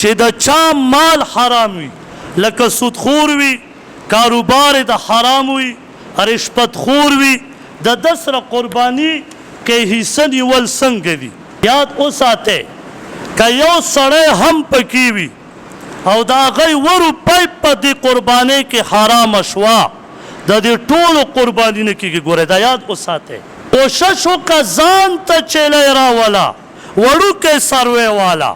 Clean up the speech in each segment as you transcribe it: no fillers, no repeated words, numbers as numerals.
چې د چا مال حرام وي لکه سودخور وي کاروبار د حرام وي رشوتخور وي د ده سره قرباني کې حصه نیول څنګه دي یاد وساتئ که یو سړی هم پکې وي او د هغه اوه روپۍ په دې قربانۍ کې حرامه شوه د دې ټولو قرباني نه کېږي ګورئ دا یاد وساتئ کوشش وکړه ځان ته چیلی راوله وړوکی سروی والا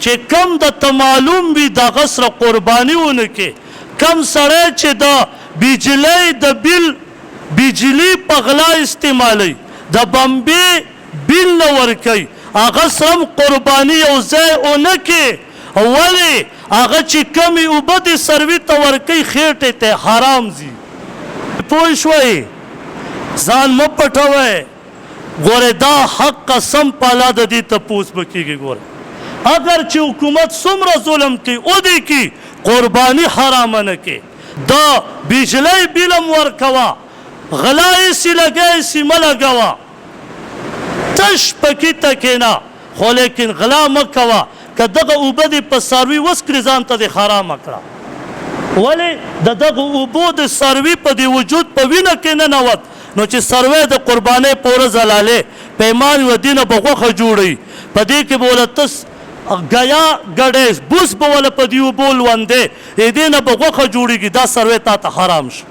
چې کم درته معلوم وي د هغه سره قرباني ونه کړې کم سړی چې د بجلۍ د بیل بجلي په غلا استعمالوي د بمبې بیل نه ورکوي هغه سره هم قرباني یو ځای ونه کړې ولې هغه چې کمې اوبه دې سروي ته ورکوي خېټې ته حرام ځي پوه شوئ ځان مه پټوئ ګورئ دا حق قسم په الله د دې تپوس به کېږي ګورئ اگر چې حکومت څومره ظلم کوي او دې کې قرباني حرامه نه کې د بجلۍ بیل هم ورکوه غلا ایسي لګه ایسي مه لګوه تش پکې ته کښېنه خو لیکن غلا مه کوه که دغه اوبه دې په څاروي وسکړې ځان ته دې حرامه کړه ولې د دغه اوبو د څاروي په دې وجود په وینه کې ننوت نو چې څاروی د قربانۍ په ورځ حلالې پیمان و دې نه به غوښه جوړوي په دې کې به وله تس ګیا ګډی بوس به وله په دې اوبو لوندې دې نه به غوښه جوړېږي دا څاروی تا ته حرام شو